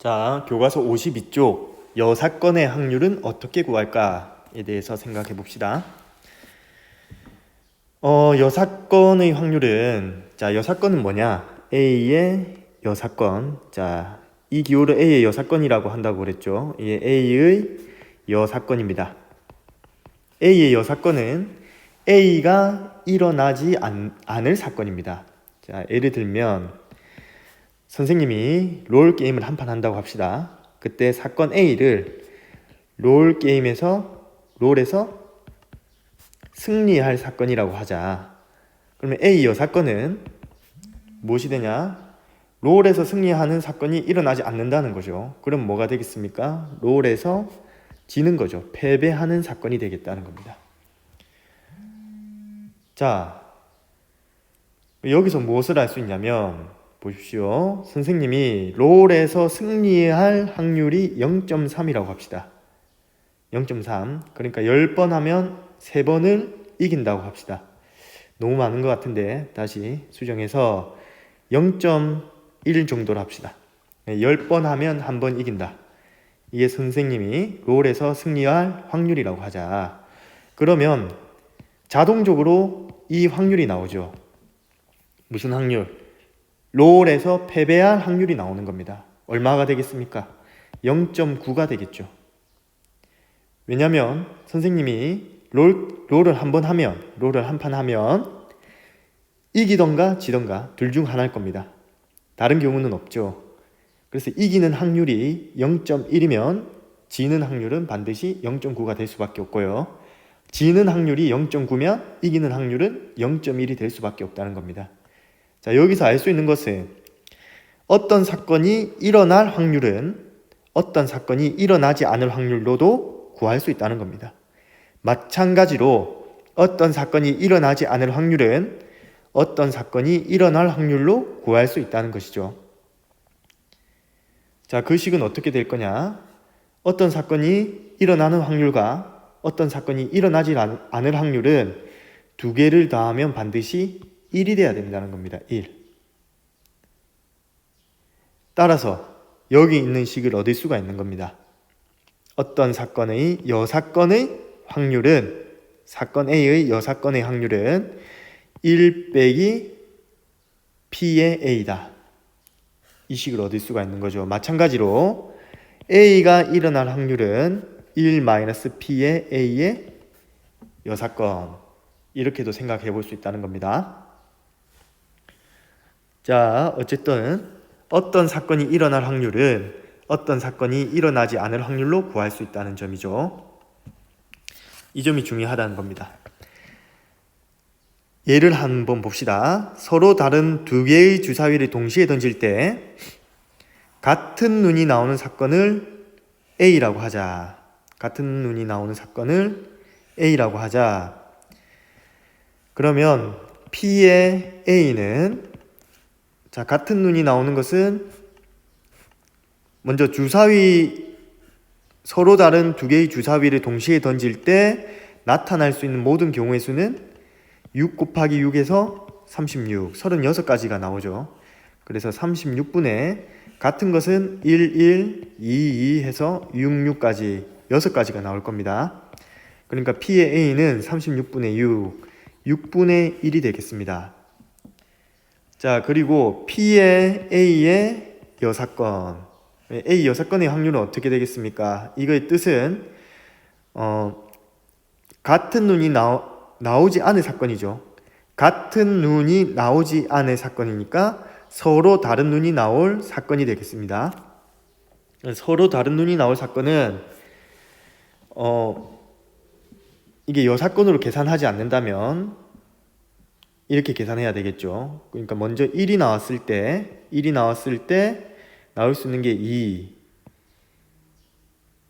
자, 교과서 52쪽 여사건의 확률은 어떻게 구할까에 대해서 생각해 봅시다. 여사건의 확률은, 자, 여사건은 뭐냐? A의 여사건. 자, 이 기호를 A의 여사건이라고 한다고 그랬죠. 이게 A의 여사건입니다. A의 여사건은 A가 일어나지 않을 사건입니다. 자, 예를 들면 선생님이 롤게임을 한판 한다고 합시다. 그때 사건 A를 롤에서 승리할 사건이라고 하자. 그러면 A 여사건은 무엇이 되냐? 롤에서 승리하는 사건이 일어나지 않는다는 거죠. 그럼 뭐가 되겠습니까? 롤에서 지는 거죠. 패배하는 사건이 되겠다는 겁니다. 자, 여기서 무엇을 알 수 있냐면 보십시오. 선생님이 롤에서 승리할 확률이 0.3이라고 합시다. 0.3. 그러니까 10번 하면 3번을 이긴다고 합시다. 너무 많은 것 같은데 다시 수정해서 0.1 정도로 합시다. 10번 하면 1번 이긴다. 이게 선생님이 롤에서 승리할 확률이라고 하자. 그러면 자동적으로 이 확률이 나오죠. 무슨 확률? 롤에서 패배할 확률이 나오는 겁니다. 얼마가 되겠습니까? 0.9가 되겠죠. 왜냐면 선생님이 롤을 한 판 하면 이기던가 지던가 둘 중 하나일 겁니다. 다른 경우는 없죠. 그래서 이기는 확률이 0.1이면 지는 확률은 반드시 0.9가 될 수밖에 없고요. 지는 확률이 0.9면 이기는 확률은 0.1이 될 수밖에 없다는 겁니다. 자, 여기서 알 수 있는 것은 어떤 사건이 일어날 확률은 어떤 사건이 일어나지 않을 확률로도 구할 수 있다는 겁니다. 마찬가지로 어떤 사건이 일어나지 않을 확률은 어떤 사건이 일어날 확률로 구할 수 있다는 것이죠. 자, 그 식은 어떻게 될 거냐? 어떤 사건이 일어나는 확률과 어떤 사건이 일어나지 않을 확률은 두 개를 더하면 반드시 1이 돼야 된다는 겁니다. 1. 따라서 여기 있는 식을 얻을 수가 있는 겁니다. 어떤 사건의 여사건의 확률은 사건 A의 여사건의 확률은 1 빼기 P의 A다. 이 식을 얻을 수가 있는 거죠. 마찬가지로 A가 일어날 확률은 1 P의 A의 여사건. 이렇게도 생각해 볼 수 있다는 겁니다. 자, 어쨌든 어떤 사건이 일어날 확률은 어떤 사건이 일어나지 않을 확률로 구할 수 있다는 점이죠. 이 점이 중요하다는 겁니다. 예를 한번 봅시다. 서로 다른 두 개의 주사위를 동시에 던질 때 같은 눈이 나오는 사건을 A라고 하자. 같은 눈이 나오는 사건을 A라고 하자. 그러면 P의 A는, 자, 같은 눈이 나오는 것은 먼저 서로 다른 두 개의 주사위를 동시에 던질 때 나타날 수 있는 모든 경우의 수는 6 곱하기 6에서 36, 36가지가 나오죠. 그래서 36분의 같은 것은 1, 1, 2, 2 해서 6, 6까지 6가지가 나올 겁니다. 그러니까 P의 A는 36분의 6, 6분의 1이 되겠습니다. 자, 그리고 P의 A의 여사건. A 여사건의 확률은 어떻게 되겠습니까? 이거의 뜻은 같은 눈이 나오지 않을 사건이죠. 같은 눈이 나오지 않을 사건이니까 서로 다른 눈이 나올 사건이 되겠습니다. 서로 다른 눈이 나올 사건은 이게 여사건으로 계산하지 않는다면 이렇게 계산해야 되겠죠. 그러니까 먼저 1이 나왔을 때 나올 수 있는 게 2.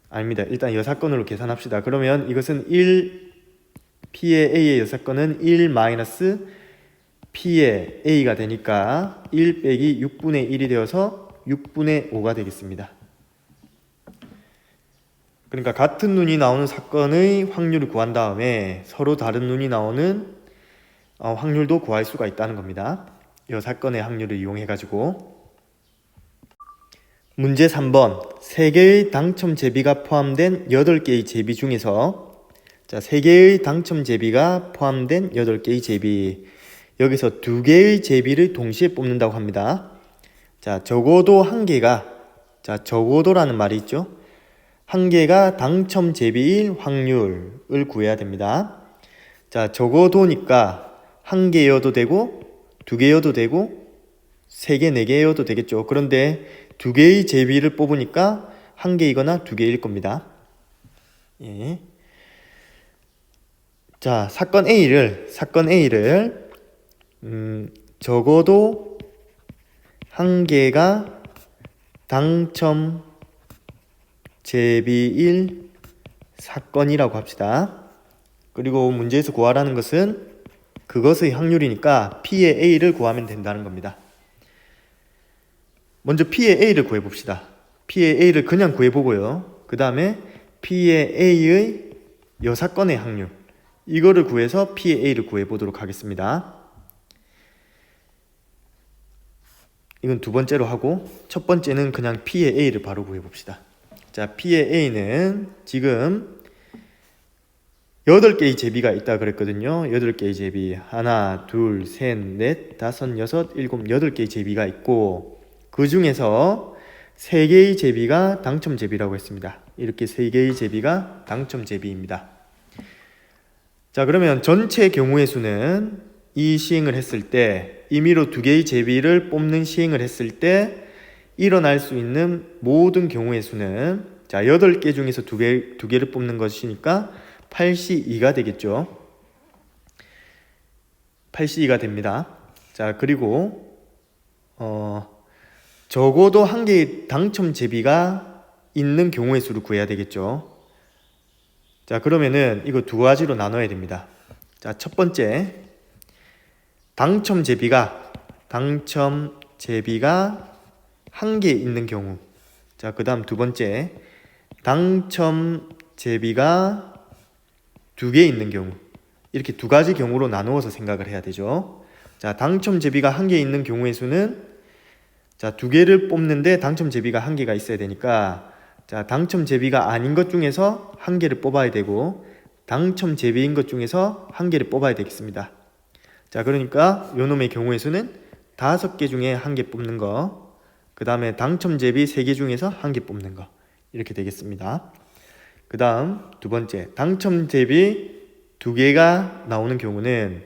아닙니다. 일단 여사건으로 계산합시다. 그러면 이것은 P의 A의 여사건은 1 P의 A가 되니까 1 빼기 6분의 1이 되어서 6분의 5가 되겠습니다. 그러니까 같은 눈이 나오는 사건의 확률을 구한 다음에 서로 다른 눈이 나오는 확률도 구할 수가 있다는 겁니다. 이 사건의 확률을 이용해 가지고. 문제 3번. 3개의 당첨 제비가 포함된 8개의 제비 중에서 3개의 당첨 제비가 포함된 8개의 제비. 여기서 2개의 제비를 동시에 뽑는다고 합니다. 적어도 1개가, 적어도라는 말이 있죠. 1개가 당첨 제비일 확률을 구해야 됩니다. 적어도니까 1개여도 되고 2개여도 되고 3개, 4개여도 되겠죠. 그런데 2개의 제비를 뽑으니까 1개이거나 2개일 겁니다. 예. 사건 A를 적어도 1개가 당첨 제비일 사건이라고 합시다. 그리고 문제에서 구하라는 것은 그것의 확률이니까 P의 A를 구하면 된다는 겁니다. 먼저 P의 A를 구해봅시다. P의 A를 그냥 구해보고요. 그 다음에 P의 A의 여사건의 확률, 이거를 구해서 P의 A를 구해보도록 하겠습니다. 이건 두 번째로 하고, 첫 번째는 그냥 P의 A를 바로 구해봅시다. P의 A는 지금 8개의 제비가 있다 그랬거든요. 8개의 제비. 하나, 둘, 셋, 넷, 다섯, 여섯, 일곱, 8개의 제비가 있고, 그 중에서 3개의 제비가 당첨 제비라고 했습니다. 이렇게 3개의 제비가 당첨 제비입니다. 그러면 전체 경우의 수는 이 시행을 했을 때, 임의로 2개의 제비를 뽑는 시행을 했을 때 일어날 수 있는 모든 경우의 수는 8개 중에서 2개를 뽑는 것이니까 8C2가 되겠죠. 8C2가 됩니다. 그리고 적어도 1개의 당첨 제비가 있는 경우의 수를 구해야 되겠죠. 그러면은 이거 두 가지로 나눠야 됩니다. 첫 번째, 당첨 제비가 1개 있는 경우. 그 다음 두 번째, 당첨 제비가 2개 있는 경우. 이렇게 두 가지 경우로 나누어서 생각을 해야 되죠. 당첨 제비가 1개 있는 경우의 수는 2개를 뽑는데 당첨 제비가 1개가 있어야 되니까 당첨 제비가 아닌 것 중에서 1개를 뽑아야 되고, 당첨 제비인 것 중에서 1개를 뽑아야 되겠습니다. 그러니까 요놈의 경우의 수는 5개 중에 1개 뽑는 거, 그 다음에 당첨 제비 3개 중에서 1개 뽑는 거, 이렇게 되겠습니다. 그 다음 두 번째, 당첨 제비 2개가 나오는 경우는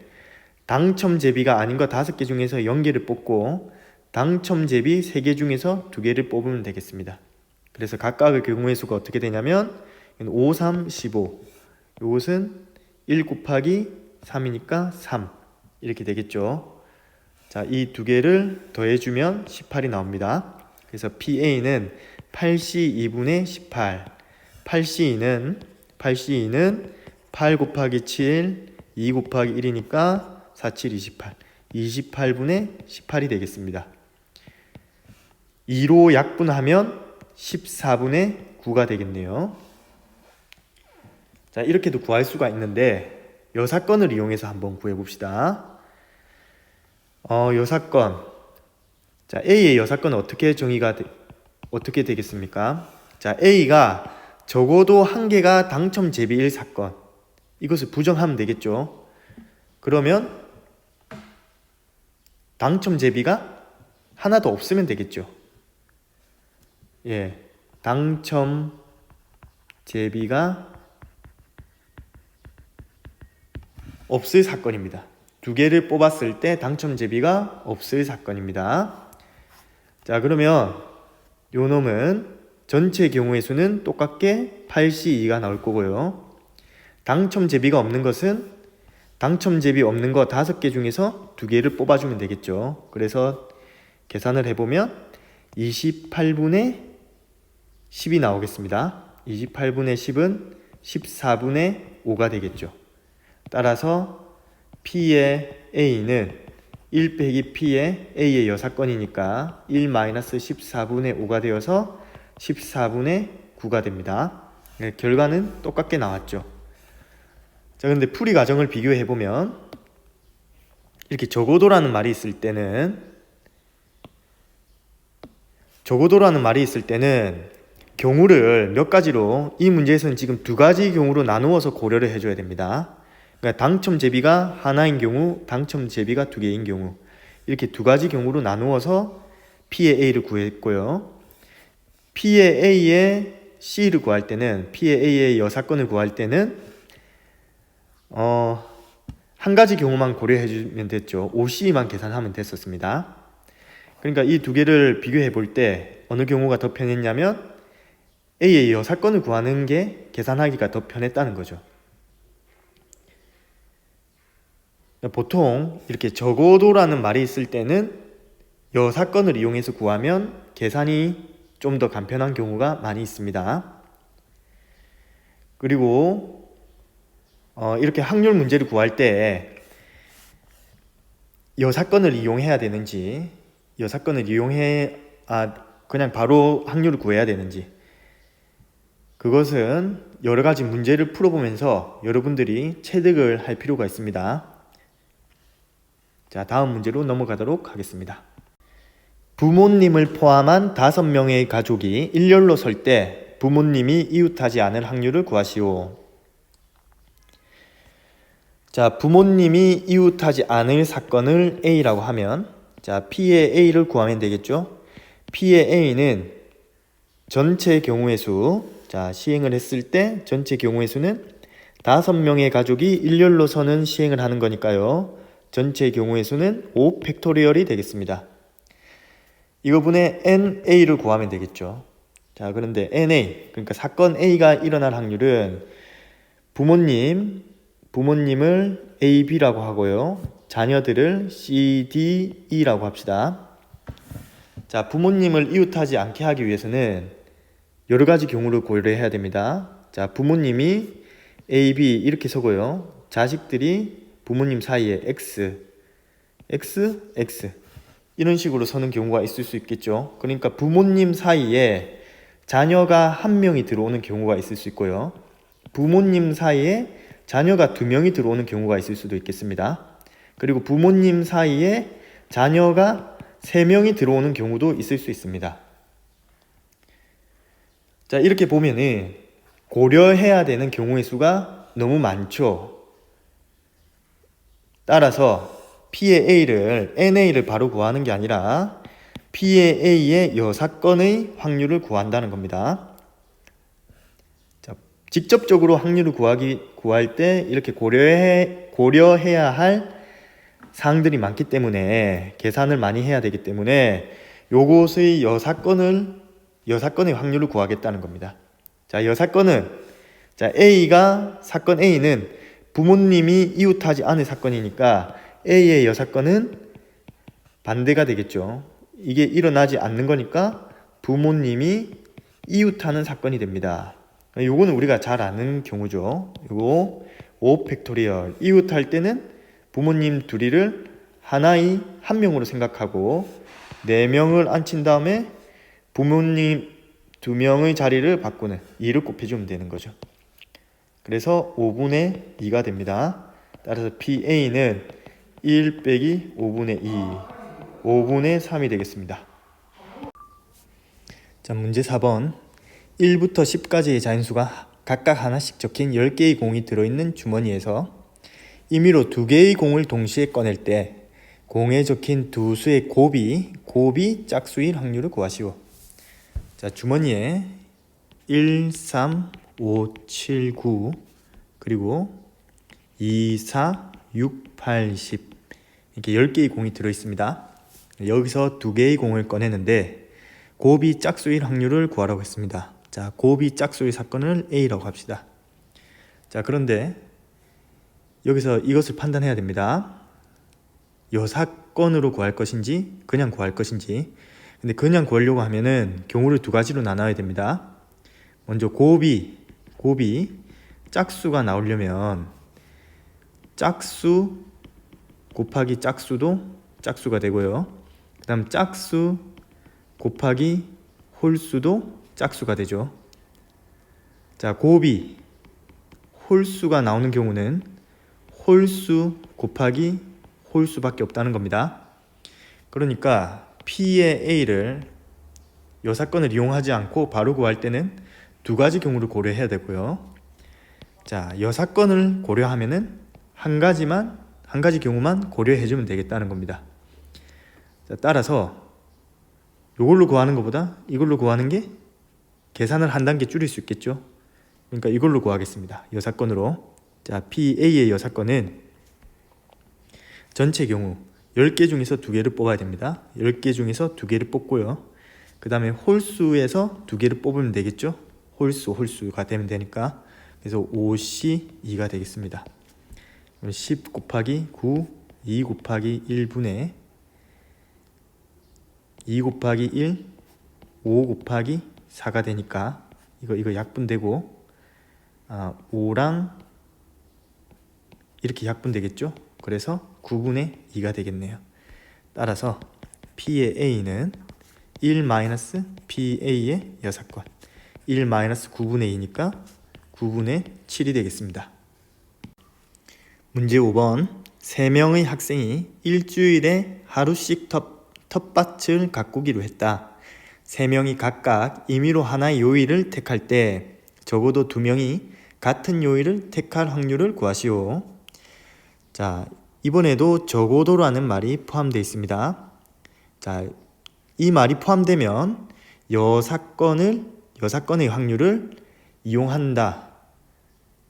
당첨 제비가 아닌 거 5개 중에서 0개를 뽑고, 당첨 제비 3개 중에서 2개를 뽑으면 되겠습니다. 그래서 각각의 경우의 수가 어떻게 되냐면 5, 3, 15, 이것은 1 곱하기 3이니까 3 이렇게 되겠죠. 이 두 개를 더해주면 18이 나옵니다. 그래서 PA는 8C2분의 18, 8C2는 8 곱하기 7, 2 곱하기 1이니까 4, 7, 28, 28분의 18이 되겠습니다. 2로 약분하면 14분의 9가 되겠네요. 이렇게도 구할 수가 있는데 여사건을 이용해서 한번 구해봅시다. 여사건. A의 여사건은 어떻게 되겠습니까? A가 적어도 1개가 당첨 제비일 사건. 이것을 부정하면 되겠죠. 그러면 당첨 제비가 하나도 없으면 되겠죠. 당첨 제비가 없을 사건입니다. 2개를 뽑았을 때 당첨 제비가 없을 사건입니다. 그러면 요 놈은 전체 경우의 수는 똑같게 8C2가 나올 거고요. 당첨 제비가 없는 것은 당첨 제비 없는 거 5개 중에서 2개를 뽑아주면 되겠죠. 그래서 계산을 해보면 28분의 10이 나오겠습니다. 28분의 10은 14분의 5가 되겠죠. 따라서 P의 A는 1 빼기 P의 A의 여사건이니까 1-14분의 5가 되어서 14분의 9가 됩니다. 결과는 똑같게 나왔죠. 근데 풀이 과정을 비교해보면 이렇게 적어도라는 말이 있을 때는 적어도라는 말이 있을 때는 경우를 몇 가지로, 이 문제에서는 지금 두 가지 경우로 나누어서 고려를 해줘야 됩니다. 그러니까 당첨 제비가 하나인 경우, 당첨 제비가 두 개인 경우, 이렇게 두 가지 경우로 나누어서 P의 A를 구했고요. P의 A의 C를 구할 때는, P의 A의 여사건을 구할 때는 한 가지 경우만 고려해주면 됐죠. OC만 계산하면 됐었습니다. 그러니까 이 두 개를 비교해 볼 때 어느 경우가 더 편했냐면 A의 여사건을 구하는 게 계산하기가 더 편했다는 거죠. 보통 이렇게 적어도라는 말이 있을 때는 여사건을 이용해서 구하면 계산이 좀 더 간편한 경우가 많이 있습니다. 그리고 이렇게 확률 문제를 구할 때 여사건을 이용해야 되는지, 그냥 바로 확률을 구해야 되는지, 그것은 여러 가지 문제를 풀어보면서 여러분들이 체득을 할 필요가 있습니다. 자, 다음 문제로 넘어가도록 하겠습니다. 부모님을 포함한 5명의 가족이 일렬로 설 때 부모님이 이웃하지 않을 확률을 구하시오. 자, 부모님이 이웃하지 않을 사건을 A라고 하면, 자, P의 A를 구하면 되겠죠. P의 A는 전체 경우의 수, 자, 시행을 했을 때 전체 경우의 수는 5명의 가족이 일렬로 서는 시행을 하는 거니까요. 전체 경우의 수는 5 팩토리얼이 되겠습니다. 이거분의 NA를 구하면 되겠죠. 자, 그런데 NA, 그러니까 사건 A가 일어날 확률은 부모님을 A, B라고 하고요. 자녀들을 C, D, E라고 합시다. 자, 부모님을 이웃하지 않게 하기 위해서는 여러 가지 경우를 고려해야 됩니다. 자, 부모님이 A, B 이렇게 서고요. 자식들이 부모님 사이에 X, 이런 식으로 서는 경우가 있을 수 있겠죠. 그러니까 부모님 사이에 자녀가 한 명이 들어오는 경우가 있을 수 있고요. 부모님 사이에 자녀가 2명이 들어오는 경우가 있을 수도 있겠습니다. 그리고 부모님 사이에 자녀가 3명이 들어오는 경우도 있을 수 있습니다. 자, 이렇게 보면은 고려해야 되는 경우의 수가 너무 많죠. 따라서 P의 A를, NA를 바로 구하는 게 아니라 P의 A의 여사건의 확률을 구한다는 겁니다. 자, 직접적으로 확률을 구할 때 이렇게 고려해야 할 사항들이 많기 때문에, 계산을 많이 해야 되기 때문에 요것의 여사건의 확률을 구하겠다는 겁니다. 자, 사건 A는 부모님이 이웃하지 않은 사건이니까 A의 여사건은 반대가 되겠죠. 이게 일어나지 않는 거니까 부모님이 이웃하는 사건이 됩니다. 요거는 우리가 잘 아는 경우죠. 요거 5 팩토리얼, 이웃할 때는 부모님 둘이를 한 명으로 생각하고 4명을 앉힌 다음에 부모님 2명의 자리를 바꾸는 2를 곱해주면 되는 거죠. 그래서 5분의 2가 됩니다. 따라서 PA는 1 빼기 5분의 2, 5분의 3이 되겠습니다. 자, 문제 4번. 1부터 10까지의 자연수가 각각 하나씩 적힌 10개의 공이 들어있는 주머니에서 임의로 2개의 공을 동시에 꺼낼 때 공에 적힌 두 수의 곱이 짝수일 확률을 구하시오. 자, 주머니에 1, 3, 5, 7, 9 그리고 2, 4, 6, 8, 10 이렇게 10개의 공이 들어있습니다. 여기서 2개의 공을 꺼내는데 곱이 짝수일 확률을 구하라고 했습니다. 자, 곱이 짝수일 사건을 A라고 합시다. 자, 그런데 여기서 이것을 판단해야 됩니다. 여사건으로 구할 것인지 그냥 구할 것인지. 근데 그냥 구하려고 하면은 경우를 2가지로 나눠야 됩니다. 먼저 곱이 짝수가 나오려면 짝수 곱하기 짝수도 짝수가 되고요. 그 다음 짝수 곱하기 홀수도 짝수가 되죠. 자, 곱이 홀수가 나오는 경우는 홀수 곱하기 홀수밖에 없다는 겁니다. 그러니까 P의 A를 요 사건을 이용하지 않고 바로 구할 때는 두 가지 경우를 고려해야 되고요. 자, 요 사건을 고려하면은 한 가지 경우만 고려해 주면 되겠다는 겁니다. 자, 따라서 이걸로 구하는 것보다 이걸로 구하는 게 계산을 한 단계 줄일 수 있겠죠. 그러니까 이걸로 구하겠습니다. 요 사건으로. 자, PA의 요 사건은 전체 경우 10개 중에서 2개를 뽑아야 됩니다. 10개 중에서 2개를 뽑고요. 그 다음에 홀수에서 2개를 뽑으면 되겠죠. 홀수가 되면 되니까. 그래서 5C2가 되겠습니다. 10 곱하기 9, 2 곱하기 1분의 2 곱하기 1, 5 곱하기 4가 되니까 이거 약분되고 5랑 이렇게 약분되겠죠. 그래서 9분의 2가 되겠네요. 따라서 P의 A는 1-PA의 여사건 1-9분의 2니까 9분의 7이 되겠습니다. 문제 5번 3명의 학생이 일주일에 하루씩 텃밭을 가꾸기로 했다. 3명이 각각 임의로 하나의 요일을 택할 때 적어도 2명이 같은 요일을 택할 확률을 구하시오. 자, 이번에도 적어도라는 말이 포함되어 있습니다. 자, 이 말이 포함되면 여사건의 확률을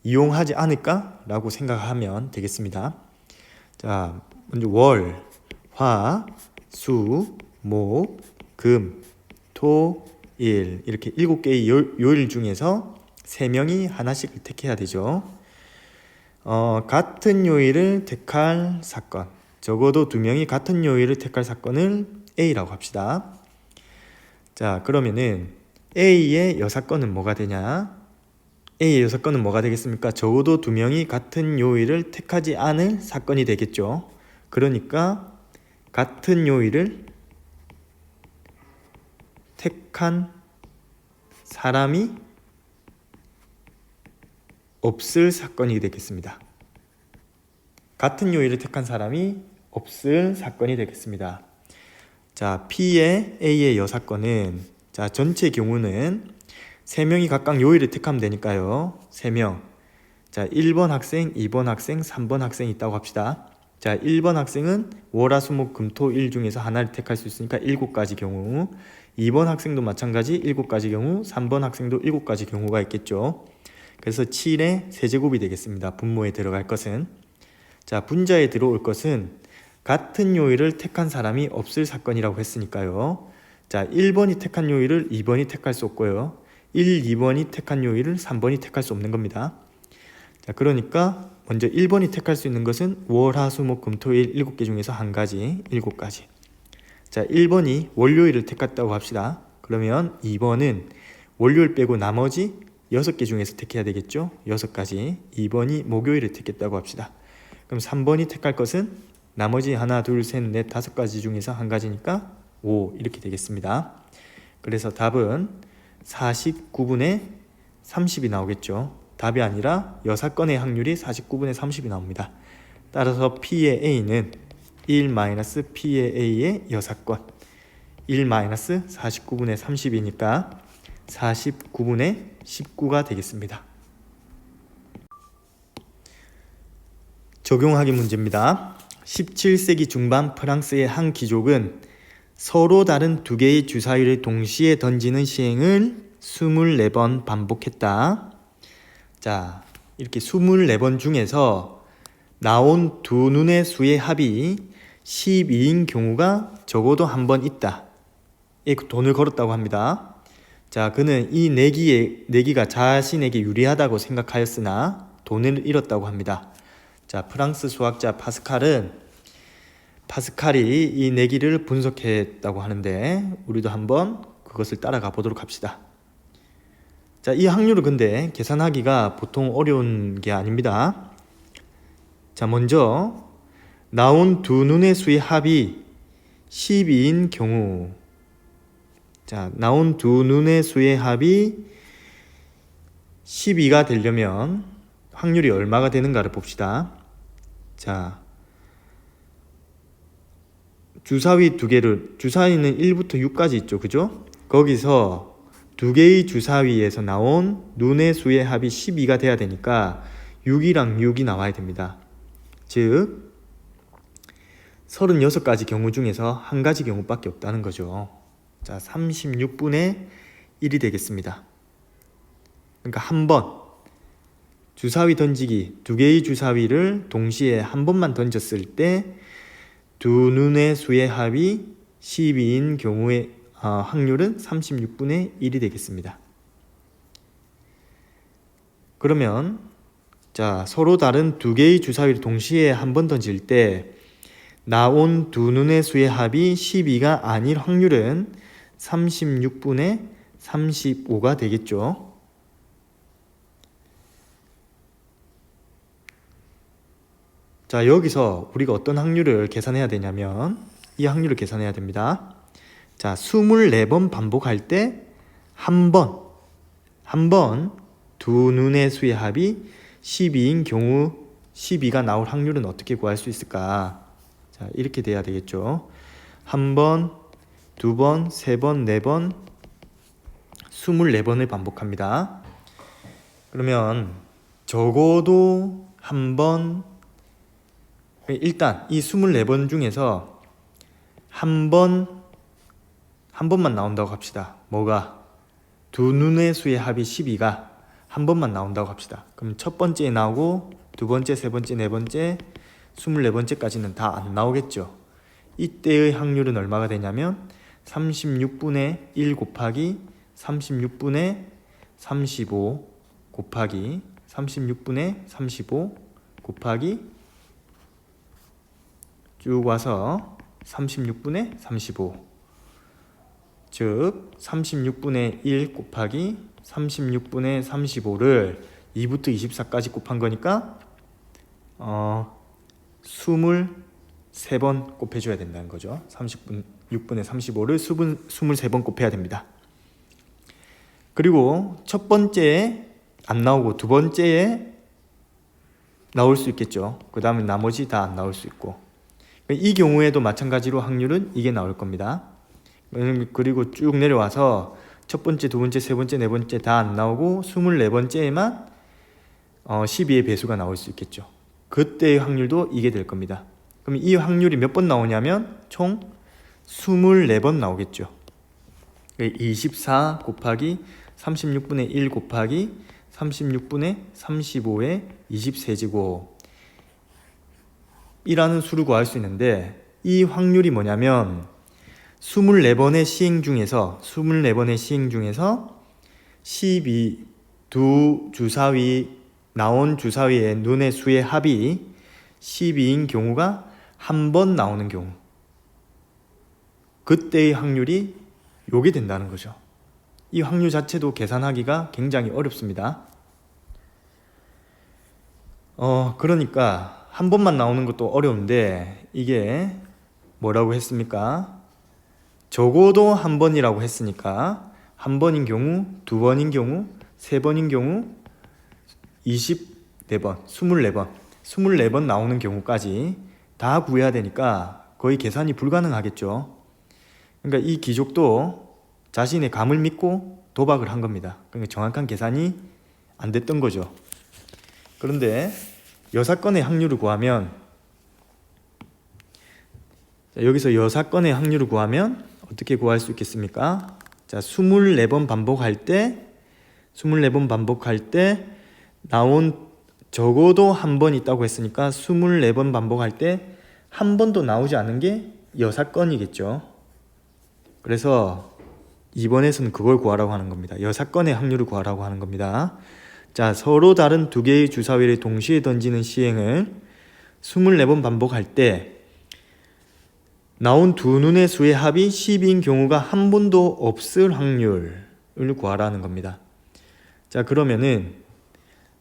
이용하지 않을까? 라고 생각하면 되겠습니다. 자, 먼저 월, 화, 수, 목, 금, 토, 일 이렇게 7개의 요일 중에서 3명이 하나씩을 택해야 되죠. 같은 요일을 택할 사건, 적어도 2명이 같은 요일을 택할 사건을 A라고 합시다. 자, 그러면은 A의 여사건은 뭐가 되냐? A의 여사건은 뭐가 되겠습니까? 적어도 2명이 같은 요일을 택하지 않을 사건이 되겠죠. 그러니까 같은 요일을 택한 사람이 없을 사건이 되겠습니다. 같은 요일을 택한 사람이 없을 사건이 되겠습니다. 자, P의 A의 여사건은 자, 전체 경우는 3명이 각각 요일을 택하면 되니까요. 3명. 자, 1번 학생, 2번 학생, 3번 학생이 있다고 합시다. 자, 1번 학생은 월화수목금토일 중에서 하나를 택할 수 있으니까 7가지 경우. 2번 학생도 마찬가지 7가지 경우. 3번 학생도 7가지 경우가 있겠죠. 그래서 7의 세제곱이 되겠습니다. 분모에 들어갈 것은. 자, 분자에 들어올 것은 같은 요일을 택한 사람이 없을 사건이라고 했으니까요. 자, 1번이 택한 요일을 2번이 택할 수 없고요. 1, 2번이 택한 요일을 3번이 택할 수 없는 겁니다. 자, 그러니까 먼저 1번이 택할 수 있는 것은 월, 화, 수, 목, 금, 토, 일 7개 중에서 한 가지, 7가지. 자, 1번이 월요일을 택했다고 합시다. 그러면 2번은 월요일 빼고 나머지 6개 중에서 택해야 되겠죠. 6가지. 2번이 목요일을 택했다고 합시다. 그럼 3번이 택할 것은 나머지 하나, 둘, 셋, 넷, 5가지 중에서 한 가지니까 5 이렇게 되겠습니다. 그래서 답은 49분의 30이 나오겠죠. 답이 아니라 여사건의 확률이 49분의 30이 나옵니다. 따라서 P의 A는 1-P의 A의 여사건 1-49분의 30이니까 49분의 19가 되겠습니다. 적용하기 문제입니다. 17세기 중반 프랑스의 한 귀족은 서로 다른 2개의 주사위를 동시에 던지는 시행을 24번 반복했다. 자, 이렇게 24번 중에서 나온 두 눈의 수의 합이 12인 경우가 적어도 한 번 있다. 돈을 걸었다고 합니다. 자, 그는 이 내기가 자신에게 유리하다고 생각하였으나 돈을 잃었다고 합니다. 자, 프랑스 수학자 파스칼이 이 내기를 분석했다고 하는데 우리도 한번 그것을 따라가 보도록 합시다. 자, 이 확률을 근데 계산하기가 보통 어려운 게 아닙니다. 자, 먼저 나온 두 눈의 수의 합이 12인 경우, 자, 나온 두 눈의 수의 합이 12가 되려면 확률이 얼마가 되는가를 봅시다. 자, 주사위 2개를, 주사위는 1부터 6까지 있죠, 그죠? 거기서 두 개의 주사위에서 나온 눈의 수의 합이 12가 돼야 되니까 6이랑 6이 나와야 됩니다. 즉 36가지 경우 중에서 한 가지 경우밖에 없다는 거죠. 자, 36분의 1이 되겠습니다. 그러니까 한 번 주사위 던지기, 두 개의 주사위를 동시에 한 번만 던졌을 때 두 눈의 수의 합이 12인 경우의 확률은 36분의 1이 되겠습니다. 그러면 자, 서로 다른 두 개의 주사위를 동시에 한 번 던질 때 나온 두 눈의 수의 합이 12가 아닐 확률은 36분의 35가 되겠죠. 자, 여기서 우리가 어떤 확률을 계산해야 되냐면 이 확률을 계산해야 됩니다. 자, 24번 반복할 때 한 번 두 눈의 수의 합이 12인 경우 12가 나올 확률은 어떻게 구할 수 있을까? 자, 이렇게 돼야 되겠죠. 한 번, 두 번, 세 번, 네 번, 24번을 반복합니다. 그러면 적어도 한 번, 일단 이 24번 중에서 한 번만 나온다고 합시다. 뭐가? 두 눈의 수의 합이 12가 한 번만 나온다고 합시다. 그럼 첫 번째에 나오고 두 번째, 세 번째, 네 번째, 24번째까지는 다 안 나오겠죠. 이때의 확률은 얼마가 되냐면 36분의 1 곱하기 36분의 35 곱하기 36분의 35 곱하기 쭉 와서 36분의 35, 즉 36분의 1 곱하기 36분의 35를 2부터 24까지 곱한 거니까 23번 곱해줘야 된다는 거죠. 36분의 35를 23번 곱해야 됩니다. 그리고 첫 번째에 안 나오고 두 번째에 나올 수 있겠죠. 그 다음에 나머지 다 안 나올 수 있고, 이 경우에도 마찬가지로 확률은 이게 나올 겁니다. 그리고 쭉 내려와서 첫 번째, 두 번째, 세 번째, 네 번째 다 안 나오고 24번째에만 12의 배수가 나올 수 있겠죠. 그때의 확률도 이게 될 겁니다. 그럼 이 확률이 몇 번 나오냐면 총 24번 나오겠죠. 24 곱하기 36분의 1 곱하기 36분의 35의 23제곱 이라는 수를 구할 수 있는데, 이 확률이 뭐냐면 24번의 시행 중에서 12 두 주사위 나온 주사위의 눈의 수의 합이 12인 경우가 한 번 나오는 경우, 그때의 확률이 요게 된다는 거죠. 이 확률 자체도 계산하기가 굉장히 어렵습니다. 그러니까 한 번만 나오는 것도 어려운데 이게 뭐라고 했습니까? 적어도 한 번이라고 했으니까 한 번인 경우, 두 번인 경우, 세 번인 경우 24번, 24번 나오는 경우까지 다 구해야 되니까 거의 계산이 불가능하겠죠. 그러니까 이 귀족도 자신의 감을 믿고 도박을 한 겁니다. 그러니까 정확한 계산이 안 됐던 거죠. 그런데 여사건의 확률을 구하면, 여기서 여사건의 확률을 구하면 어떻게 구할 수 있겠습니까? 자, 24번 반복할 때 나온 적어도 한 번 있다고 했으니까 24번 반복할 때 한 번도 나오지 않은 게 여사건이겠죠. 그래서 2번에서는 그걸 구하라고 하는 겁니다. 여사건의 확률을 구하라고 하는 겁니다. 자, 서로 다른 두 개의 주사위를 동시에 던지는 시행을 24번 반복할 때 나온 두 눈의 수의 합이 10인 경우가 한 번도 없을 확률을 구하라는 겁니다. 자, 그러면은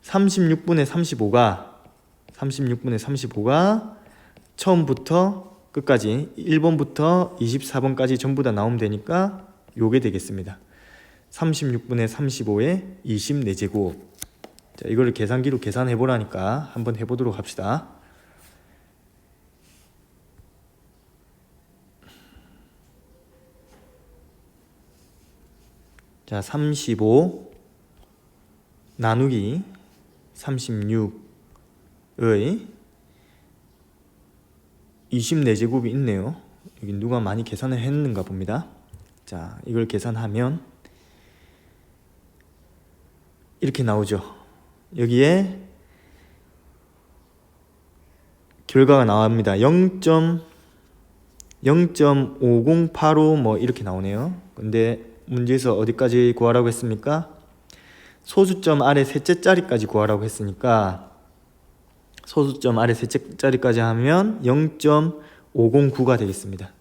36분의 35가 처음부터 끝까지 1번부터 24번까지 전부 다 나오면 되니까 요게 되겠습니다. 36분의 35의 24제곱. 자, 이거를 계산기로 계산해 보라니까 한번 해보도록 합시다. 자, 35 나누기 36의 24제곱이 있네요. 여기 누가 많이 계산을 했는가 봅니다. 자, 이걸 계산하면 이렇게 나오죠. 여기에 결과가 나옵니다. 0.5085 뭐 이렇게 나오네요. 근데 문제에서 어디까지 구하라고 했습니까? 소수점 아래 셋째 자리까지 구하라고 했으니까 소수점 아래 셋째 자리까지 하면 0.509가 되겠습니다.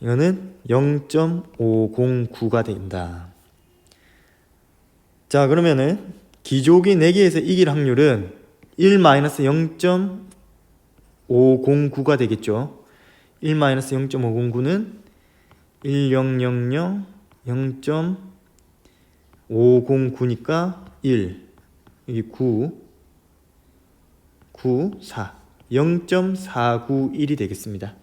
이거는 0.509가 된다. 자, 그러면은 기족이 4개에서 이길 확률은 1-0.509가 되겠죠. 1-0.509는 1000 0.509니까 1 여기 9 4 0.491이 되겠습니다.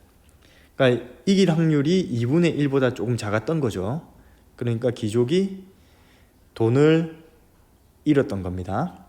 그러니까 이길 확률이 2분의 1보다 조금 작았던 거죠. 그러니까 기족이 돈을 잃었던 겁니다.